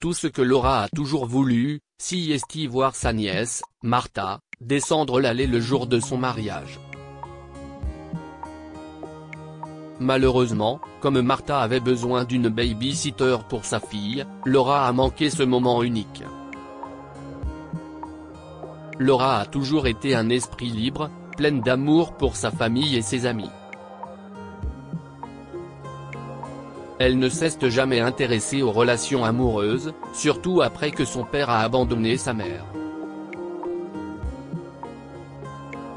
tout ce que Laura a toujours voulu, si est voir sa nièce, Martha, descendre l'allée le jour de son mariage. Malheureusement, comme Martha avait besoin d'une baby-sitter pour sa fille, Laura a manqué ce moment unique. Laura a toujours été un esprit libre, pleine d'amour pour sa famille et ses amis. Elle ne s'est jamais intéressée aux relations amoureuses, surtout après que son père a abandonné sa mère.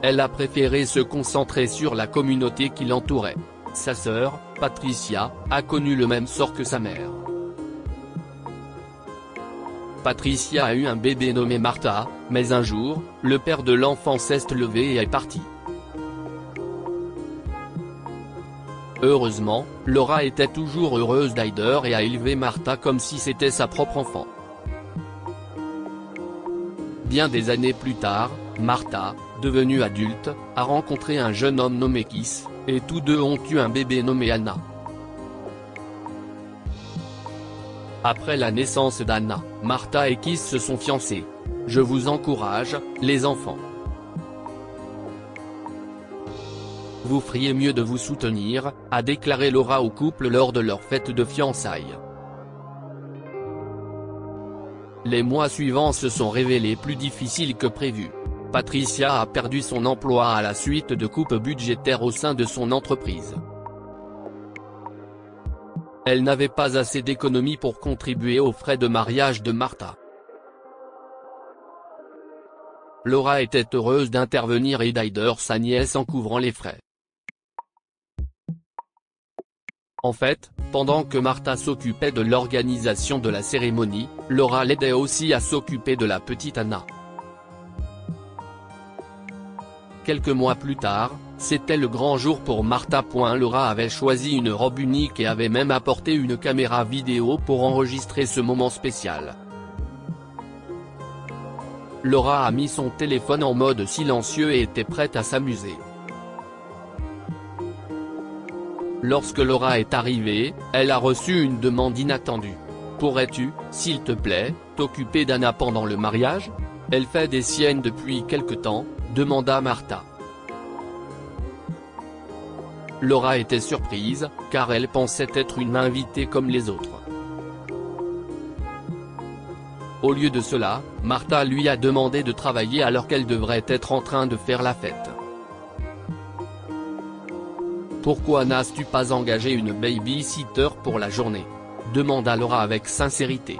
Elle a préféré se concentrer sur la communauté qui l'entourait. Sa sœur, Patricia, a connu le même sort que sa mère. Patricia a eu un bébé nommé Martha, mais un jour, le père de l'enfant s'est levé et est parti. Heureusement, Laura était toujours heureuse d'Hyder et a élevé Martha comme si c'était sa propre enfant. Bien des années plus tard, Martha, devenue adulte, a rencontré un jeune homme nommé Keith, et tous deux ont eu un bébé nommé Anna. Après la naissance d'Anna, Martha et Keith se sont fiancés. Je vous encourage, les enfants. Vous feriez mieux de vous soutenir, a déclaré Laura au couple lors de leur fête de fiançailles. Les mois suivants se sont révélés plus difficiles que prévu. Patricia a perdu son emploi à la suite de coupes budgétaires au sein de son entreprise. Elle n'avait pas assez d'économies pour contribuer aux frais de mariage de Martha. Laura était heureuse d'intervenir et d'aider sa nièce en couvrant les frais. En fait, pendant que Martha s'occupait de l'organisation de la cérémonie, Laura l'aidait aussi à s'occuper de la petite Anna. Quelques mois plus tard, c'était le grand jour pour Martha. Laura avait choisi une robe unique et avait même apporté une caméra vidéo pour enregistrer ce moment spécial. Laura a mis son téléphone en mode silencieux et était prête à s'amuser. Lorsque Laura est arrivée, elle a reçu une demande inattendue. « Pourrais-tu, s'il te plaît, t'occuper d'Anna pendant le mariage ? Elle fait des siennes depuis quelque temps », demanda Martha. Laura était surprise, car elle pensait être une invitée comme les autres. Au lieu de cela, Martha lui a demandé de travailler alors qu'elle devrait être en train de faire la fête. « Pourquoi n'as-tu pas engagé une baby-sitter pour la journée ? » demanda Laura avec sincérité.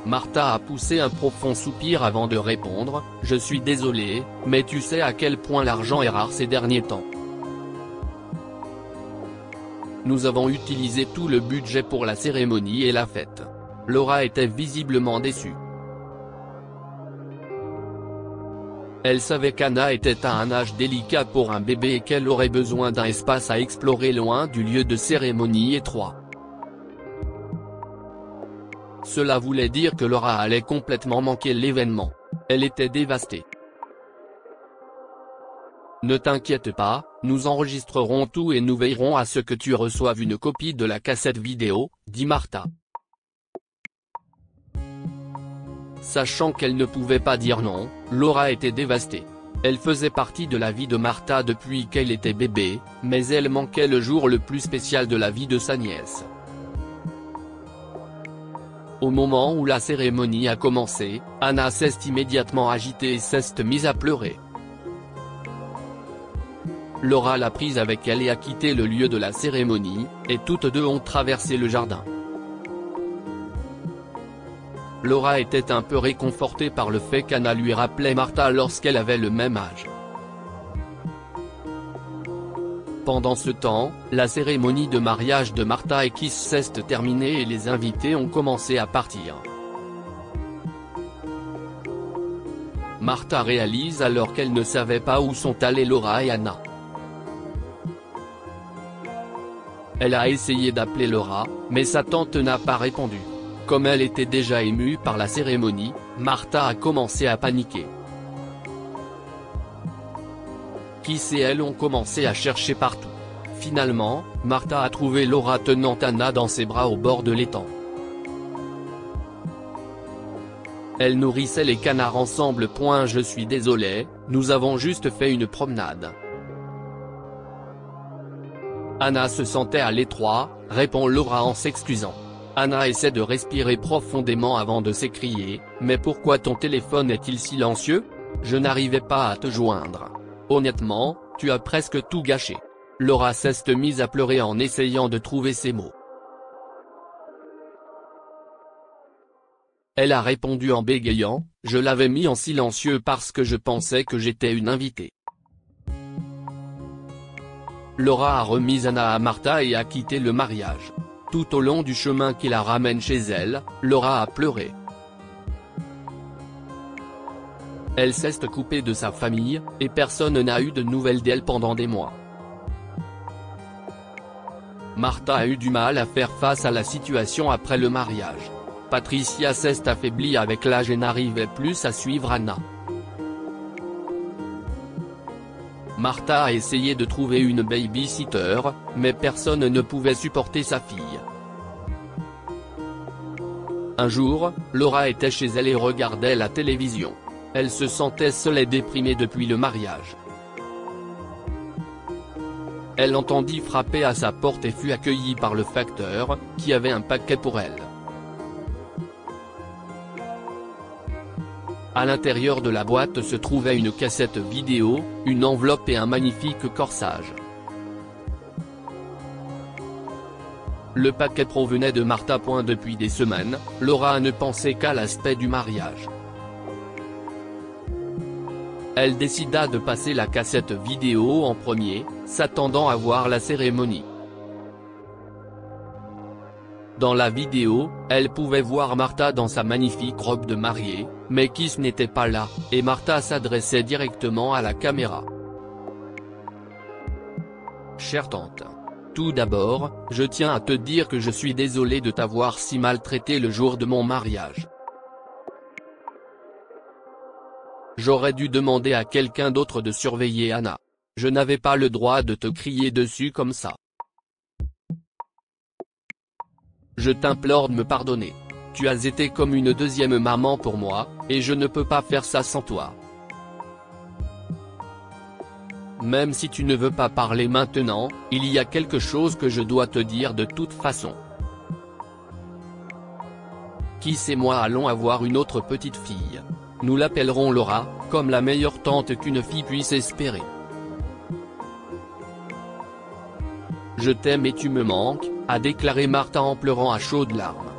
Martha a poussé un profond soupir avant de répondre, « Je suis désolée, mais tu sais à quel point l'argent est rare ces derniers temps. Nous avons utilisé tout le budget pour la cérémonie et la fête. » Laura était visiblement déçue. Elle savait qu'Anna était à un âge délicat pour un bébé et qu'elle aurait besoin d'un espace à explorer loin du lieu de cérémonie étroit. Cela voulait dire que Laura allait complètement manquer l'événement. Elle était dévastée. « Ne t'inquiète pas, nous enregistrerons tout et nous veillerons à ce que tu reçoives une copie de la cassette vidéo, » dit Martha. Sachant qu'elle ne pouvait pas dire non, Laura était dévastée. Elle faisait partie de la vie de Martha depuis qu'elle était bébé, mais elle manquait le jour le plus spécial de la vie de sa nièce. Au moment où la cérémonie a commencé, Anna s'est immédiatement agitée et s'est mise à pleurer. Laura l'a prise avec elle et a quitté le lieu de la cérémonie, et toutes deux ont traversé le jardin. Laura était un peu réconfortée par le fait qu'Anna lui rappelait Martha lorsqu'elle avait le même âge. Pendant ce temps, la cérémonie de mariage de Martha et Keith s'est terminée et les invités ont commencé à partir. Martha réalise alors qu'elle ne savait pas où sont allées Laura et Anna. Elle a essayé d'appeler Laura, mais sa tante n'a pas répondu. Comme elle était déjà émue par la cérémonie, Martha a commencé à paniquer. Keith et elle ont commencé à chercher partout. Finalement, Martha a trouvé Laura tenant Anna dans ses bras au bord de l'étang. Elle nourrissait les canards ensemble. Je suis désolé, nous avons juste fait une promenade. Anna se sentait à l'étroit, répond Laura en s'excusant. Anna essaie de respirer profondément avant de s'écrier, mais pourquoi ton téléphone est-il silencieux? Je n'arrivais pas à te joindre. Honnêtement, tu as presque tout gâché. Laura s'est mise à pleurer en essayant de trouver ses mots. Elle a répondu en bégayant, je l'avais mis en silencieux parce que je pensais que j'étais une invitée. Laura a remis Anna à Martha et a quitté le mariage. Tout au long du chemin qui la ramène chez elle, Laura a pleuré. Elle s'est coupée de sa famille, et personne n'a eu de nouvelles d'elle pendant des mois. Martha a eu du mal à faire face à la situation après le mariage. Patricia s'est affaiblie avec l'âge et n'arrivait plus à suivre Anna. Martha a essayé de trouver une baby-sitter, mais personne ne pouvait supporter sa fille. Un jour, Laura était chez elle et regardait la télévision. Elle se sentait seule et déprimée depuis le mariage. Elle entendit frapper à sa porte et fut accueillie par le facteur, qui avait un paquet pour elle. À l'intérieur de la boîte se trouvait une cassette vidéo, une enveloppe et un magnifique corsage. Le paquet provenait de Martha. Depuis des semaines, Laura ne pensait qu'à l'aspect du mariage. Elle décida de passer la cassette vidéo en premier, s'attendant à voir la cérémonie. Dans la vidéo, elle pouvait voir Martha dans sa magnifique robe de mariée, mais Kiss n'était pas là, et Martha s'adressait directement à la caméra. Chère tante. Tout d'abord, je tiens à te dire que je suis désolé de t'avoir si maltraité le jour de mon mariage. J'aurais dû demander à quelqu'un d'autre de surveiller Anna. Je n'avais pas le droit de te crier dessus comme ça. Je t'implore de me pardonner. Tu as été comme une deuxième maman pour moi, et je ne peux pas faire ça sans toi. Même si tu ne veux pas parler maintenant, il y a quelque chose que je dois te dire de toute façon. Kiss et moi allons avoir une autre petite fille. Nous l'appellerons Laura, comme la meilleure tante qu'une fille puisse espérer. Je t'aime et tu me manques, a déclaré Martha en pleurant à chaudes larmes.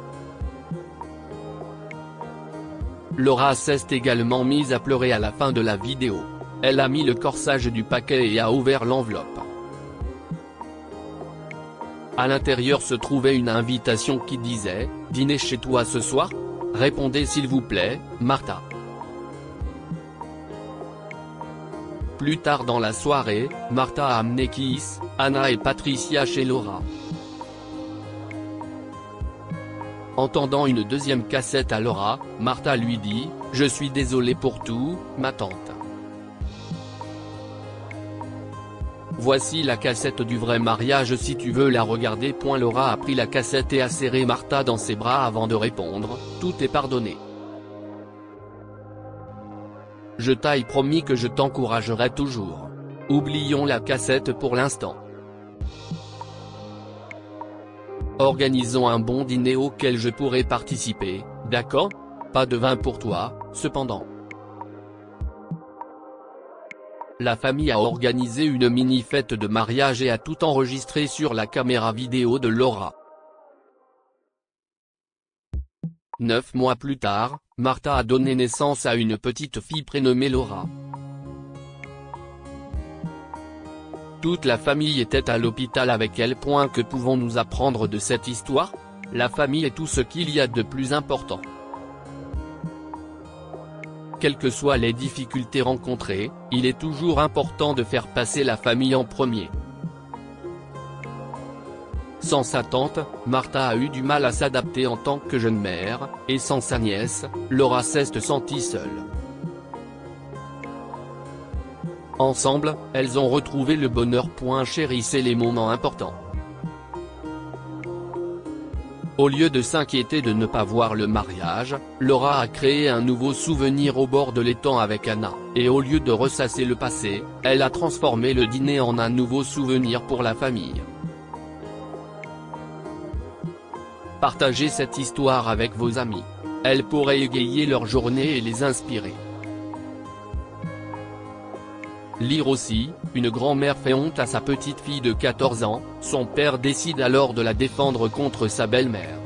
Laura s'est également mise à pleurer à la fin de la vidéo. Elle a mis le corsage du paquet et a ouvert l'enveloppe. À l'intérieur se trouvait une invitation qui disait « Dîner chez toi ce soir ? Répondez s'il vous plaît, Martha ». Plus tard dans la soirée, Martha a amené Kiss, Anna et Patricia chez Laura. En tendant une deuxième cassette à Laura, Martha lui dit « Je suis désolée pour tout, ma tante. Voici la cassette du vrai mariage si tu veux la regarder. » Laura a pris la cassette et a serré Martha dans ses bras avant de répondre « Tout est pardonné. Je t'ai promis que je t'encouragerai toujours. Oublions la cassette pour l'instant. Organisons un bon dîner auquel je pourrai participer, d'accord? Pas de vin pour toi, cependant. » La famille a organisé une mini-fête de mariage et a tout enregistré sur la caméra vidéo de Laura. 9 mois plus tard, Martha a donné naissance à une petite fille prénommée Laura. Toute la famille était à l'hôpital avec elle. Que pouvons-nous apprendre de cette histoire? La famille est tout ce qu'il y a de plus important. Quelles que soient les difficultés rencontrées, il est toujours important de faire passer la famille en premier. Sans sa tante, Martha a eu du mal à s'adapter en tant que jeune mère, et sans sa nièce, Laura s'est sentie seule. Ensemble, elles ont retrouvé le bonheur. Chérissez les moments importants. Au lieu de s'inquiéter de ne pas voir le mariage, Laura a créé un nouveau souvenir au bord de l'étang avec Anna, et au lieu de ressasser le passé, elle a transformé le dîner en un nouveau souvenir pour la famille. Partagez cette histoire avec vos amis. Elle pourrait égayer leur journée et les inspirer. Lire aussi, une grand-mère fait honte à sa petite fille de 14 ans, son père décide alors de la défendre contre sa belle-mère.